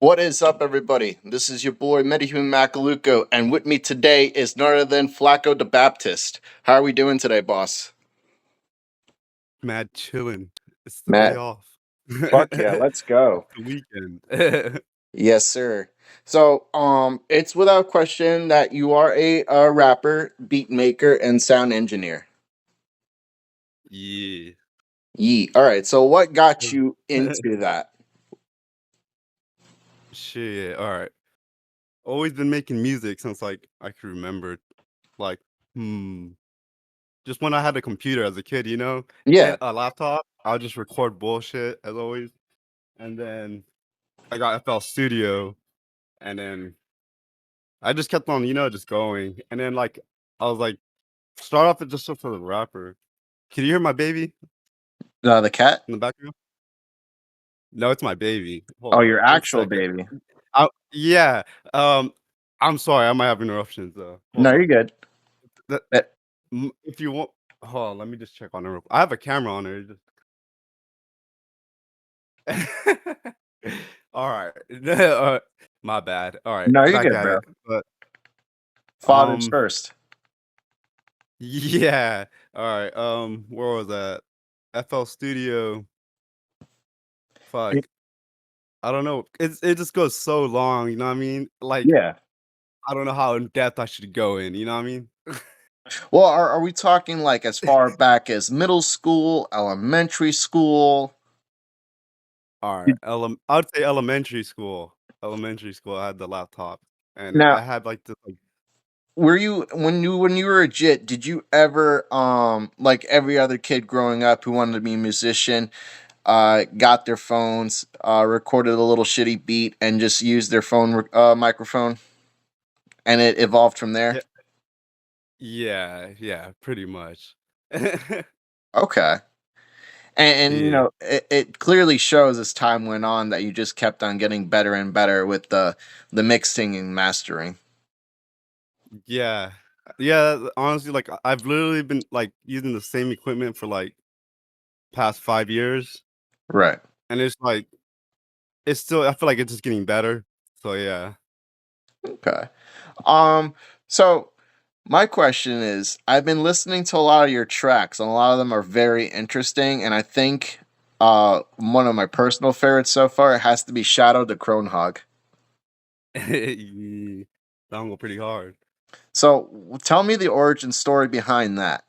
What is up, everybody? This is your boy Metahuman Macaluco, and with me today is none other than Flacko the Baptist. How are we doing today, boss? Mad chilling. It's the day Matt, off. fuck yeah, let's go. It's the weekend. Yes, sir. So, it's without question that you are a rapper, beat maker, and sound engineer. Yeah. Yee. All right. So, what got you into that? Shit. All right. Always been making music since like I could remember. Like, hmm. Just when I had a computer as a kid, Yeah. and a laptop, I'll just record bullshit as always. And then I got FL Studio, and then I just kept on, just going. And then I was like, start off with just for the rapper. Can you hear my baby The cat. in the background? No, it's my baby. Oh, Hold on, your 1 actual second. baby. Yeah, I'm sorry, I might have interruptions, though. Hold No, you're on. good. That Eh, if you want hold on, let me just check on her. I have a camera on her, just Alright. My bad. Alright, No, you're back good, at bro. it. But, Fathers um, first. yeah. Alright, where was that? FL Studio. Fuck. I don't know. It just goes so long, you know what I mean? Like, Yeah. I don't know how in depth I should go in, you know what I mean? Well, are we talking like as far back as middle school, elementary school? Alright, Did- I would say elementary school. Elementary school, I had the laptop, and Now, I had, like, this, like were you when you were a jit, did you ever like every other kid growing up who wanted to be a musician, got their phones, recorded a little shitty beat and just used their phone microphone and it evolved from there? Yeah, yeah, pretty much. Okay. And Yeah. it clearly shows as time went on that you just kept on getting better and better with the mixing and mastering. Yeah. Yeah, honestly, like, I've literally been, like, using the same equipment for, like, past 5 years, Right. and it's like it's still I feel like it's just getting better. So, yeah. Okay. Um, so my question is, I've been listening to a lot of your tracks, and a lot of them are very interesting, and I think one of my personal favorites so far has to be Shadow Da Cronhog. Yeah. That one go pretty hard. So tell me the origin story behind that.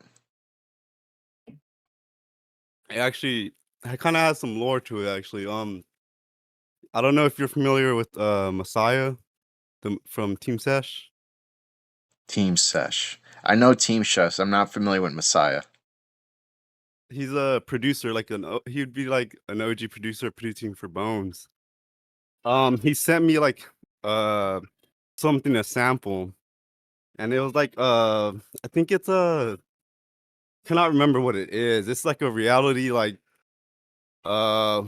It actually it kinda has some lore to it, actually. I don't know if you're familiar with, Messiah, from Team Sesh? Team Sesh. I know Team Sesh. I'm not familiar with Messiah. He's a producer, like he would be like an OG producer producing for Bones. He sent me like something to sample, and it was like I think it's a cannot remember what it is. It's like a reality like uh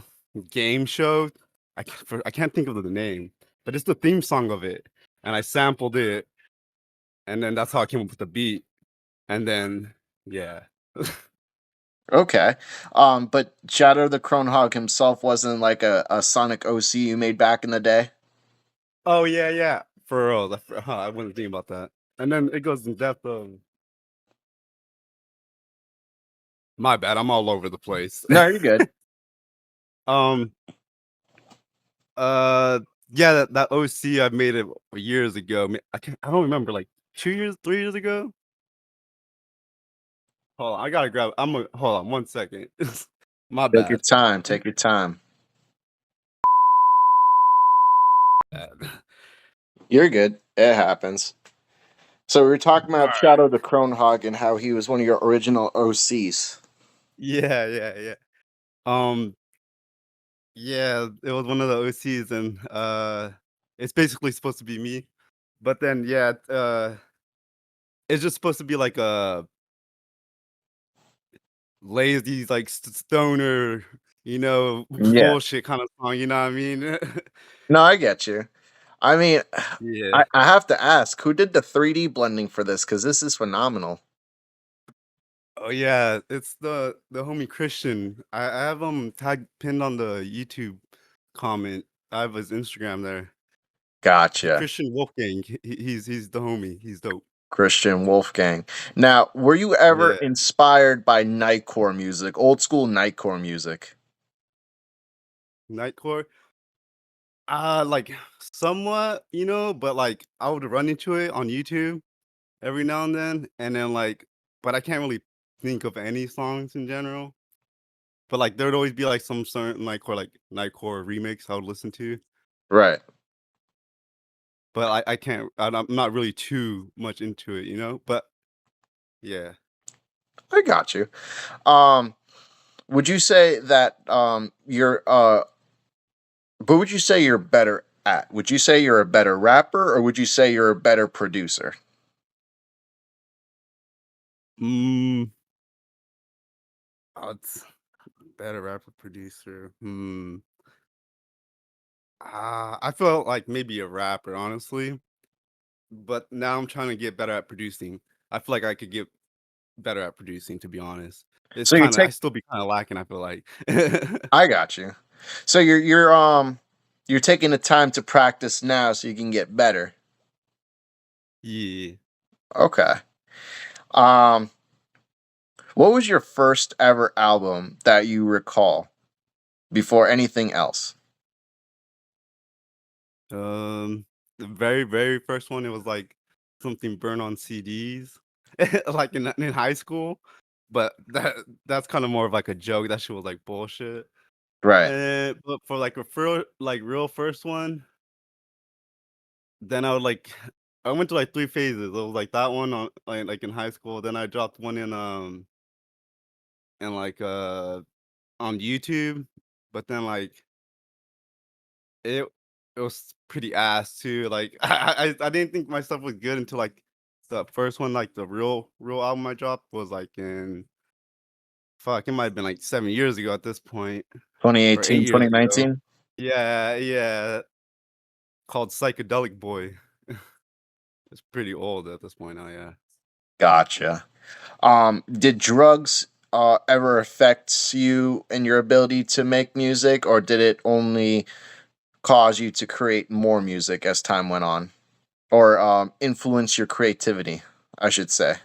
game show. I can't think of the name, but it's the theme song of it, and I sampled it, and then that's how I came up with the beat, and then yeah. Okay. But Shadow the Cronhog himself wasn't like a Sonic OC you made back in the day? Oh yeah, yeah. For real. I wasn't thinking about that. And then it goes in depth of my bad, I'm all over the place. No, you're good. um uh yeah, that OC I made it years ago. I don't remember, like 2 years, 3 years ago. Hold on, I gotta grab hold on 1 second. My Take your bad. time. Take your time. Bad. You're good. It happens. So we were talking All about right. Shadow the Cronhog and how he was one of your original OCs. Yeah, yeah, yeah. Um yeah, it was one of the OCs, and it's basically supposed to be me. But then yeah, it's just supposed to be like a lazy, like, stoner, Yeah. bullshit kinda song, you know what I mean? No, I get you. I mean, Yeah. I have to ask, who did the 3D blending for this? Because this is phenomenal. Oh, yeah, it's the homie Christian. I have, tag pinned on the YouTube comment. I have his Instagram there. Gotcha. Christian Wolfgang. He's the homie. He's dope. Christian Wolfgang. Now, were you ever Yeah. inspired by nightcore music, old school nightcore music? Nightcore. Like somewhat, but like I would run into it on YouTube every now and then like, but I can't really think of any songs in general. But like there would always be like some certain nightcore remix I would listen to. Right. But I can't. I'm not really too much into it. But yeah. I got you. Um, would you say that you're but would you say you're better at? Would you say you're a better rapper or would you say you're a better producer? Mm, it's better rapper producer. I felt like maybe a rapper, honestly. But now I'm trying to get better at producing. I feel like I could get better at producing, to be honest. It's So you kinda I take still be kinda lacking, I feel like. I got you. So you're taking the time to practice now so you can get better. Yeah. Okay. Um what was your first ever album that you recall before anything else? Um, the very, very first one, it was, like, something burned on CDs, like, in high school, but that's kinda more of, like, a joke. That shit was, like, bullshit. Right. But for, like, a real first one, then I would, like I went to, like, 3 phases. It was, like, that one on in high school, then I dropped one in, on YouTube, but then, like, it it was pretty ass too, like, I didn't think my stuff was good until, like, the first one, like, the real album I dropped was, like, in fuck, it might have been, like, 7 years ago at this point, or 8 2018, years ago. 2019? Yeah, yeah, called Psychedelic Boy. It's pretty old at this point now, yeah. Gotcha. Did drugs ever affect you and your ability to make music, or did it only cause you to create more music as time went on, or influence your creativity? I should say.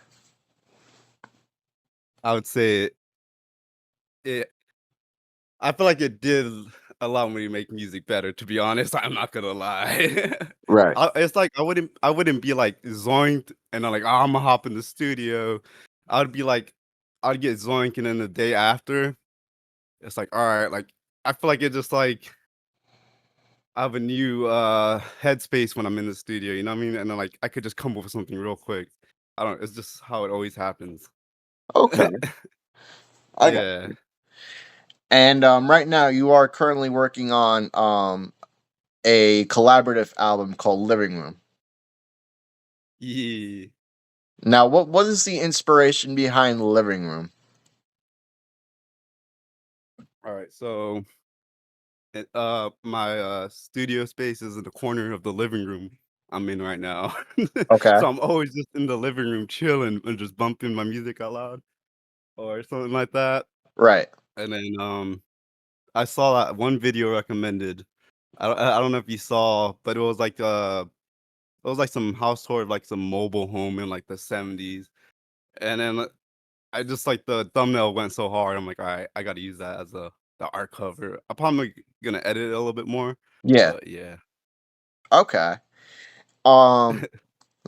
I would say it I feel like it did allow me to make music better, to be honest, I'm not gonna lie. Right. It's like I wouldn't be, like, zoinked and I'm like, "Oh, Imma hop in the studio." I would be like I'd get zoinked and then the day after, it's like, "Alright," like, I feel like it just, like I have a new, headspace when I'm in the studio, you know what I mean? And then, like, I could just come up with something real quick. I don't it's just how it always happens. Okay. I got. Yeah. And right now, you are currently working on a collaborative album called Living Room. Yeah. Now, what is the inspiration behind Living Room? Alright, so my, studio space is in the corner of the living room I'm in right now. Okay. So I'm always just in the living room chilling and just bumping my music out loud or something like that. Right. And then, I saw that one video recommended. I don't know if you saw, but it was like some house tour of like some mobile home in like the '70s. And then I just like the thumbnail went so hard. I'm like, all right, I gotta use that as the art cover. I'm probably gonna edit it a little bit more, Yeah. but yeah. Okay. Um.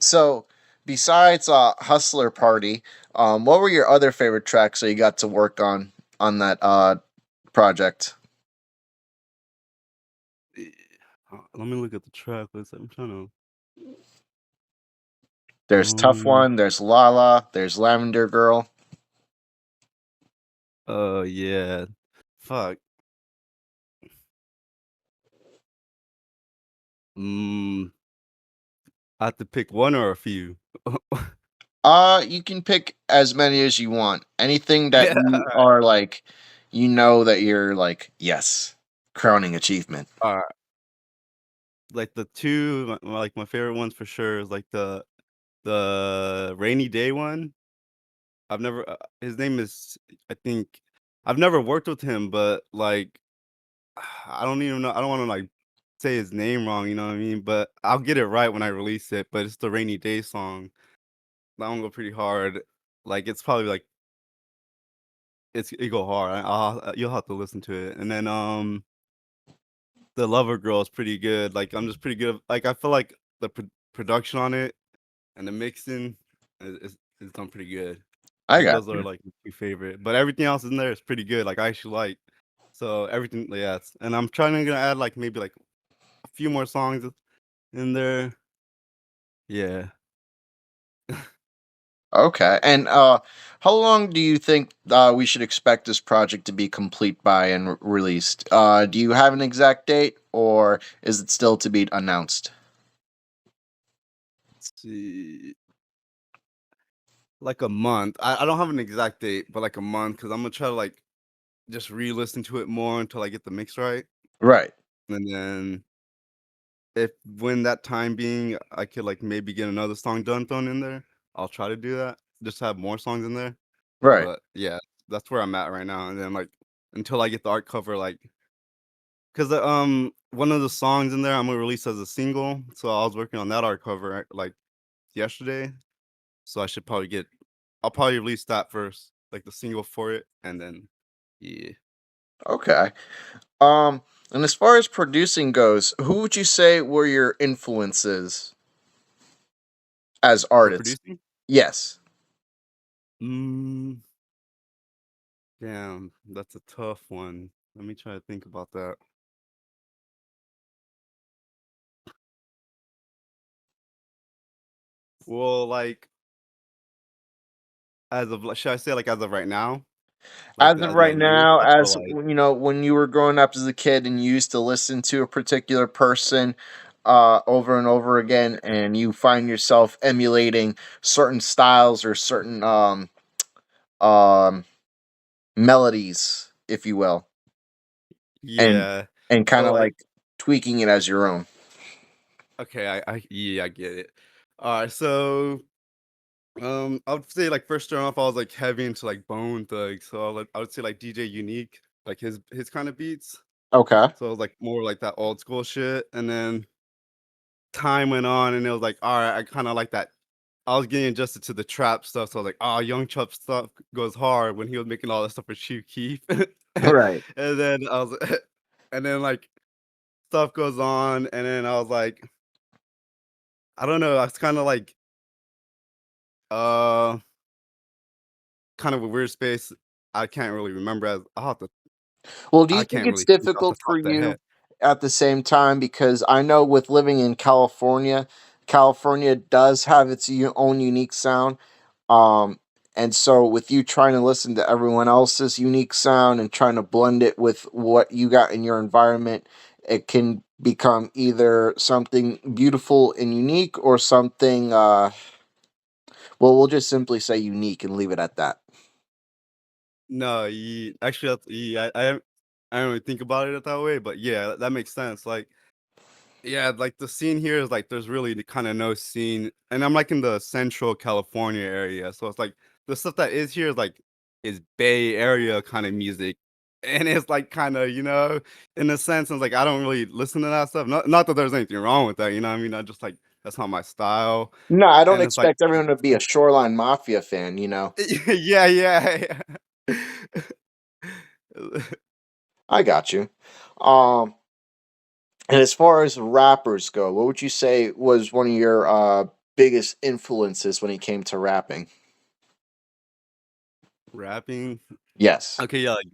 So, besides Hustler Party, what were your other favorite tracks that you got to work on that project? Eh, Let me look at the track list. I'm trying to. There's Tough Um. One. There's Lala. There's Lavender Girl. Yeah. Fuck. Mm. I have to pick one or a few. You can pick as many as you want. Anything that Yeah. you are like, you know that you're like, yes, crowning achievement. Alright. Like the two, like my favorite ones for sure is like the rainy day one. I've never. His name is. I think I've never worked with him, but like I don't even know. I don't want to like say his name wrong, you know what I mean? But I'll get it right when I release it. But it's the Rainy Day song. That one go pretty hard. Like it's probably like it go hard. You'll have to listen to it. And then the Lover Girl is pretty good. Like I'm just pretty good. Like I feel like the production on it and the mixing is done pretty good. I I think got those are you. like my favorite. But everything else in there is pretty good. Like I actually like. So everything, yeah. And I'm trying to gonna add like maybe like a few more songs in there. Yeah. Okay. And how long do you think we should expect this project to be complete by and released? Do you have an exact date, or is it still to be announced? Let's see. Like a month. I don't have an exact date, but like a month because I'm gonna try to like just re-listen to it more until I get the mix right. Right. And then if when that time being I could like maybe get another song done thrown in there, I'll try to do that. Just have more songs in there. Right. But yeah, that's where I'm at right now. And then like until I get the art cover, like because one of the songs in there I'm gonna release as a single. So I was working on that art cover like yesterday. So I'll probably release that first, like the single for it, and then yeah. Okay. Um, and as far as producing goes, who would you say were your influences as For artists? producing? Yes. Mm, damn, that's a tough one. Let me try to think about that. Well, like should I say like as of right now? Like As of as my right newer now, stuff or as like when you were growing up as a kid and you used to listen to a particular person over and over again, and you find yourself emulating certain styles or certain um melodies, if you will, and yeah. kind Well, of like like tweaking it as your own. okay, I yeah, I get it. All right, so I would say like first starting off, I was like heavy into like Bone Thugs, so I would say like DJ Unique, like his kind of beats. Okay. So it was like more like that old school shit, and then time went on, and it was like, all right, I kind of like that. I was getting adjusted to the trap stuff, so I was like, oh, Young Chubb stuff goes hard when he was making all that stuff for Chief Keef, and Right. then I was, and then like stuff goes on, and then I was like, I don't know, I was kind of like, uh, kind of a weird space. I can't really remember as Well, do you I think can't it's really think off the difficult top for of the you head. at the same time? Because I know with living in California, California does have its own unique sound. Um, and so with you trying to listen to everyone else's unique sound and trying to blend it with what you got in your environment, it can become either something beautiful and unique or something, well, we'll just simply say unique and leave it at that. No, actually, I don't really think about it that way, but yeah, that makes sense. Like, yeah, like the scene here is like there's really kind of no scene, and I'm like in the central California area, so it's like the stuff that is here is Bay Area kind of music, and it's like kind of in a sense, it's like I don't really listen to that stuff. Not that there's anything wrong with that, you know what I mean? I just like that's not my style, No, I don't and it's like expect everyone to be a Shoreline Mafia fan, you know. yeah, yeah. I got you. Um, and as far as rappers go, what would you say was one of your biggest influences when it came to rapping? Rapping. Yes. Okay, yeah, like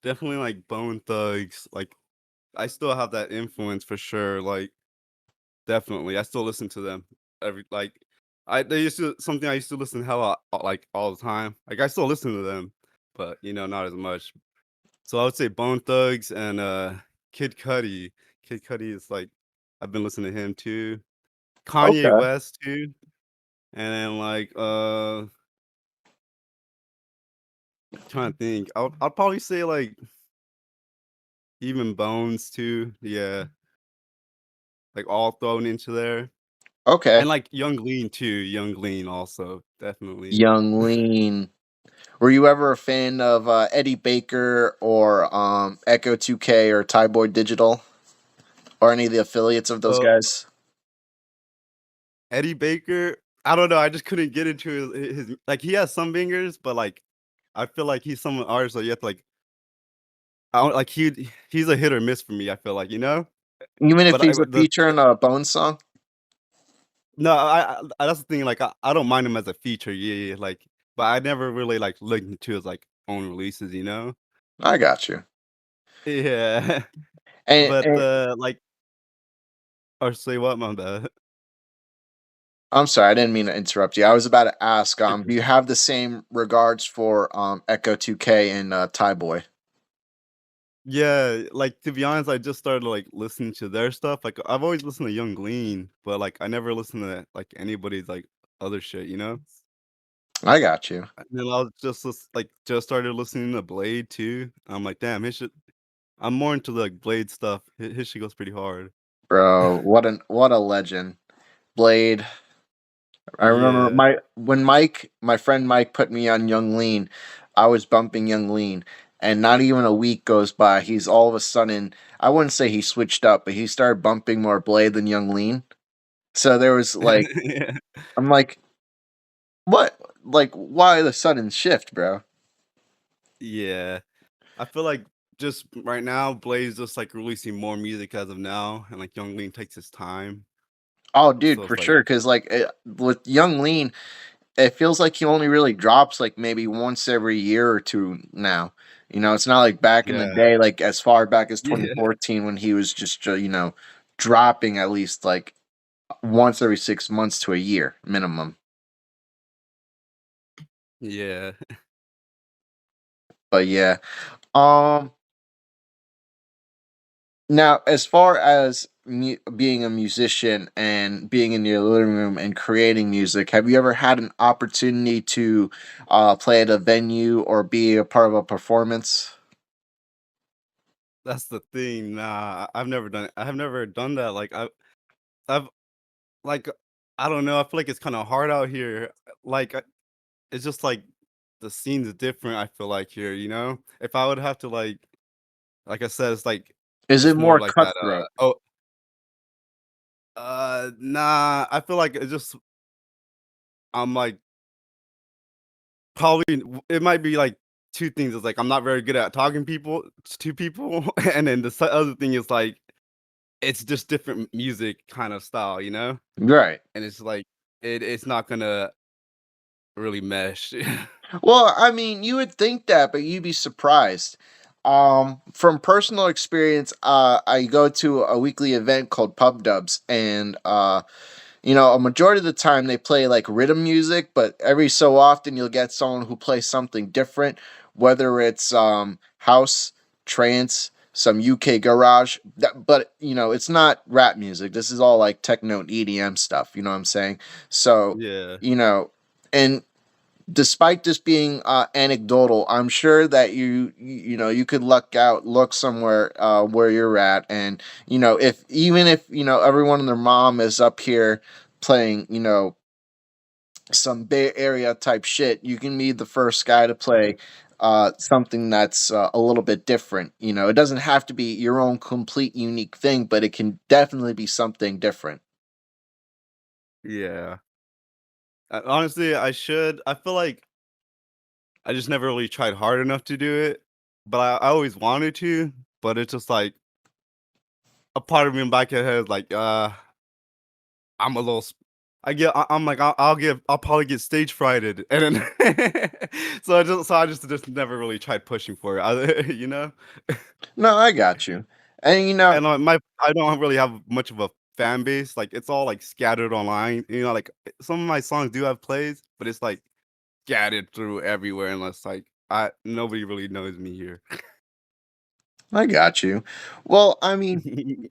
definitely like Bone Thugs. Like I still have that influence for sure. Like definitely, I still listen to them every like. They used to something I used to listen hella like all the time. Like I still listen to them, but not as much. So I would say Bone Thugs and Kid Cudi. Kid Cudi is like I've been listening to him too. Kanye Okay. West too, and then like trying to think. I'll probably say like even Bones too. Yeah, like all thrown into there. Okay. And like Young Lean too. Young Lean also definitely. Young Lean. Were you ever a fan of Eddie Baker or Echo 2K or Boy Digital? or any of the affiliates of those Uh, guys? Eddie Baker, I don't know, I just couldn't get into his like, he has some bangers, but, like, I feel like he's some artist that you have to, like I don't like, he's a hit or miss for me, I feel like, you know? Even if But I he's a feature in a Bone song? no, that's the thing, like, I don't mind him as a feature, yeah, yeah, like, but I never really, like, looked into his, like, own releases, you know? I got you. Yeah, but, And like or say what? My bad. I'm sorry, I didn't mean to interrupt you. I was about to ask, You're do good. you have the same regards for Echo 2K and Thai Boy? Yeah, like, to be honest, I just started, like, listening to their stuff, like, I've always listened to Young Lean, but, like, I never listened to, like, anybody's, like, other shit, you know? I got you. And then I was just started listening to Blade too. I'm like, "Damn, his shit." I'm more into, like, Blade stuff. His shit goes pretty hard. Bro, what a legend. Blade. I remember Yeah. my friend Mike put me on Young Lean, I was bumping Young Lean, and not even a week goes by, he's all of a sudden, I wouldn't say he switched up, but he started bumping more Blade than Young Lean. So there was like Yeah. I'm like, "What? Like, why the sudden shift, bro?" Yeah. I feel like just right now, Blade's just, like, releasing more music as of now, and, like, Young Lean takes his time. Oh, So dude, for it's like sure. Cause like, with Young Lean, it feels like he only really drops, like, maybe once every year or 2 now. You know, it's not like back in the yeah. day, like, as far back as Yeah. 2014 when he was just, dropping at least, like, once every 6 months to a year minimum. Yeah. But, yeah. Um Now, as far as being a musician and being in your living room and creating music, have you ever had an opportunity to play at a venue or be a part of a performance? That's the thing. Nah, I've never done it. I have never done that. I've like, I don't know. I feel like it's kind of hard out here. Like, it's just like the scene's different. I feel like here, you know, if I would have to like I said, Is it it's more more like that. cutthroat? Nah. I feel like I'm like probably it might be like two things. It's like I'm not very good at talking to people, and then the other thing is like it's just different music kind of style, you know. Right. And it's like it's not gonna really mesh. Well, I mean, you would think that, but you'd be surprised. From personal experience, I go to a weekly event called Pub Dubs, and a majority of the time they play like rhythm music, but every so often you'll get someone who plays something different, whether it's house, trance, some UK garage. But it's not rap music. This is all like techno and EDM stuff. You know what I'm saying? So, Yeah, you know, and despite this being anecdotal, I'm sure that you could look somewhere where you're at, and if even if everyone and their mom is up here playing some Bay Area type shit, you can be the first guy to play something that's a little bit different. It doesn't have to be your own complete unique thing, but it can definitely be something different. yeah. Honestly, I should. I feel like I just never really tried hard enough to do it, but I always wanted to. But it's just like a part of me in back of the head is like, I'm a little. I'm like, I'll probably get stage frighted, and then so I just never really tried pushing for it, you know. No, I got you. And And I don't really have much of a fan base. Like it's all like scattered online. You know, like some of my songs do have plays, but it's like scattered through everywhere, unless like I nobody really knows me here. I got you. Well, I mean,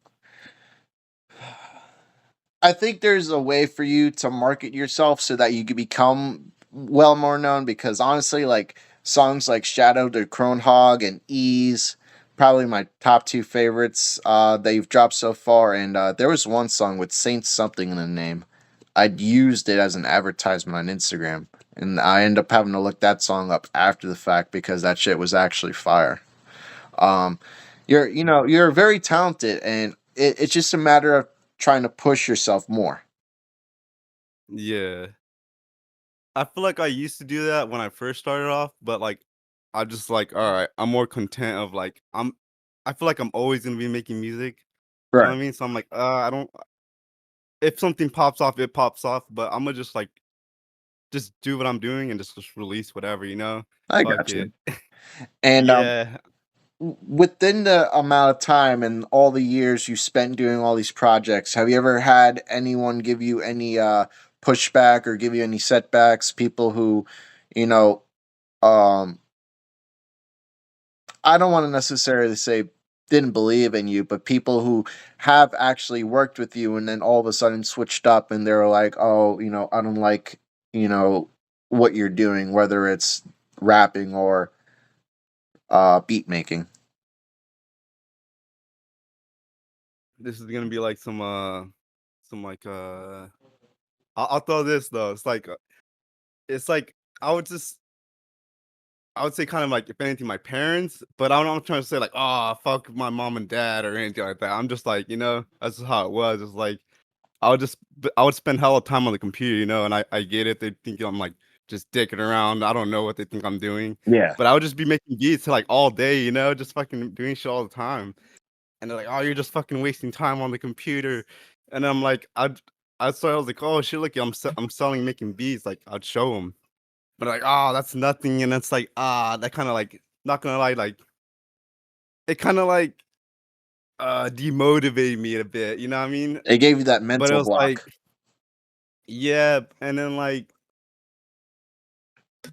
I think there's a way for you to market yourself so that you can become well more known, because honestly, like songs like Shadow Da Cronhog and Ease, probably my top two favorites that you've dropped so far. And there was one song with Saint something in the name. I'd used it as an advertisement on Instagram. And I end up having to look that song up after the fact because that shit was actually fire. Um, you're very talented, and it's just a matter of trying to push yourself more. Yeah. I feel like I used to do that when I first started off, but, like, I just like, "Alright, I'm more content of, like, I feel like I'm always gonna be making music." You know what Right. I mean? So I'm like, I don't if something pops off, it pops off, but Imma just, like, just do what I'm doing and just release whatever, you know? I Fuck got you. it. And Yeah. within the amount of time and all the years you spent doing all these projects, have you ever had anyone give you any pushback or give you any setbacks? People who, you know, um, I don't want to necessarily say didn't believe in you, but people who have actually worked with you and then all of a sudden switched up and they're like, oh, I don't like, you know, what you're doing, whether it's rapping or beat making. This is gonna be like some, like, I'll throw this though, it's like, I would just I would say kind of like, if anything, my parents, but I'm not trying to say like, "Oh, fuck my mom and dad," or anything like that. I'm just like, that's just how it was. It's like, I would spend hella time on the computer, and I get it. They think I'm like just dicking around. I don't know what they think I'm doing, Yeah. but I would just be making beats like all day, just fucking doing shit all the time. And they're like, "Oh, you're just fucking wasting time on the computer." And I'm like, I started, I was like, "Oh shit, look, I'm selling making beats." Like I'd show them. But like, "Oh, that's nothing," and it's like, that kinda like not gonna lie, like, it kinda like, demotivated me a bit, you know what I mean? It gave you that But it mental was like, block. yeah, and then, like,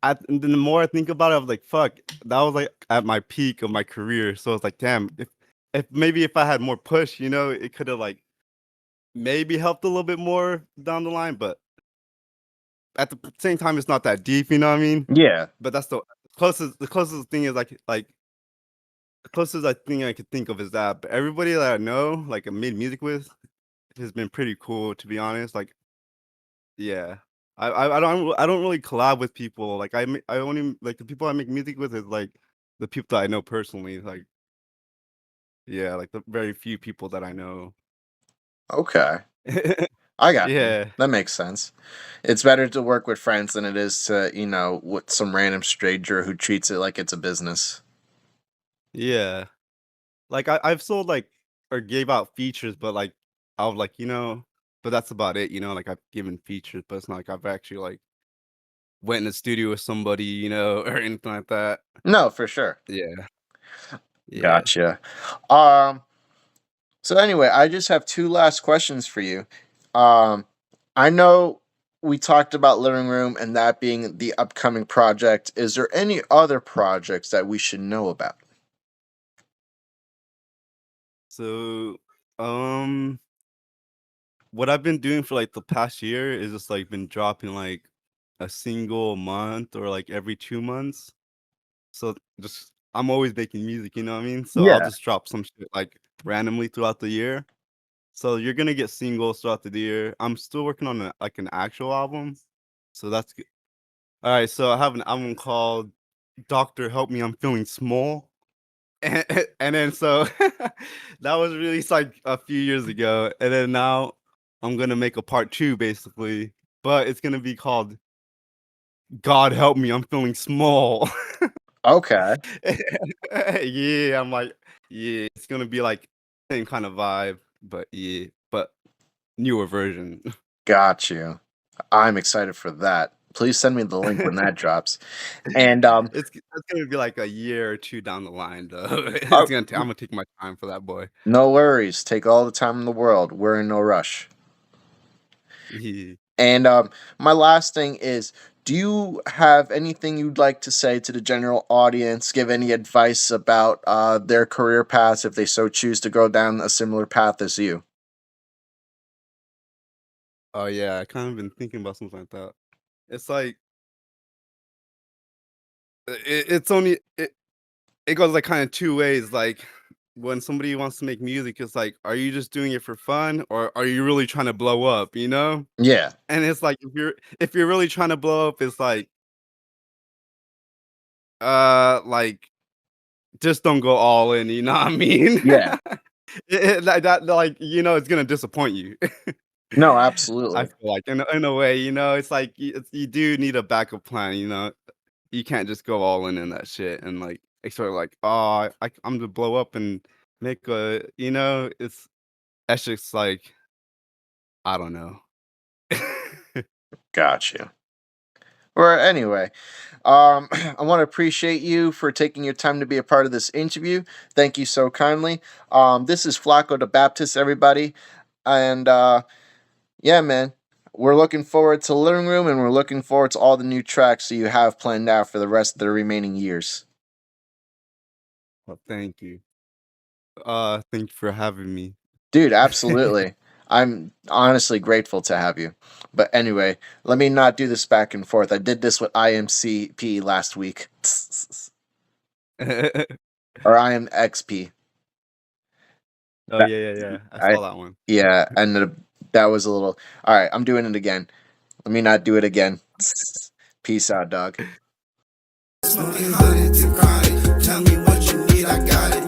and then the more I think about it, I was like, "Fuck," that was, like, at my peak of my career, so it's like, "Damn, if maybe if I had more push, it coulda, like, maybe helped a little bit more down the line," but at the same time, it's not that deep, you know what I mean? Yeah. But that's the closest thing is, like the closest I think I could think of is that, but everybody that I know, like, I made music with, has been pretty cool, to be honest, like, yeah. I don't really collab with people, like, I only like, the people I make music with is, like, the people that I know personally, like, yeah, like, the very few people that I know. Okay. I got you. Yeah, That makes sense. It's better to work with friends than it is to, with some random stranger who treats it like it's a business. yeah. Like, I've sold, like, or gave out features, but, like, I was like, but that's about it, like, I've given features, but it's not like I've actually, like, went in the studio with somebody, or anything like that. No, for sure. Yeah, yeah. Gotcha. Um, so anyway, I just have two last questions for you. Um, I know we talked about Living Room and that being the upcoming project. Is there any other projects that we should know about? So, um, what I've been doing for, like, the past year is just, like, been dropping, like, a single month or, like, every 2 months. So, just I'm always making music, you know what I mean? So, I'll Yeah. just drop some shit, like, randomly throughout the year. So, you're gonna get singles throughout the year. I'm still working on, an actual album, so that's good. Alright, so I have an album called Doctor Help Me, I'm Feeling Small. And then so that was released like a few years ago, and then now I'm gonna make a part 2 basically, but it's gonna be called God Help Me, I'm Feeling Small. Okay. Yeah, I'm like, yeah, it's gonna be like same kind of vibe, but yeah, but newer version. Got you. I'm excited for that. Please send me the link when that drops. And It's gonna be like a year or 2 down the line though. uh, I'm gonna take my time for that boy. no worries. Take all the time in the world. We're in no rush. Yeah. And my last thing is, do you have anything you'd like to say to the general audience? Give any advice about their career paths if they so choose to go down a similar path as you? Oh yeah, I kind of been thinking about something like that. It's like it's only it goes like kind of two ways. Like when somebody wants to make music, it's like, are you just doing it for fun or are you really trying to blow up? Yeah, And it's like if you're really trying to blow up, it's like just don't go all in. You know what I mean? yeah, like, it's gonna disappoint you. No, I absolutely. feel like in a way, it's like you do need a backup plan, you can't just go all in that shit and like it's sort of like, oh, I'm to blow up and make it's that's just like I don't know. Gotcha. Or anyway, I want to appreciate you for taking your time to be a part of this interview. Thank you so kindly. This is Flacko the Baptist, everybody, and yeah, man, we're looking forward to Living Room, and we're looking forward to all the new tracks that you have planned out for the rest of the remaining years. Well, thank you. Thank you for having me. Dude, absolutely. I'm honestly grateful to have you. But anyway, let me not do this back and forth. I did this with IMCP last week. Or IMXP. Oh That, yeah, yeah, yeah. I I saw that one. yeah, and that was a little. All right, I'm doing it again. Let me not do it again. Peace out, dog. Smoking honey to chronic. Tell me what you need, I got it.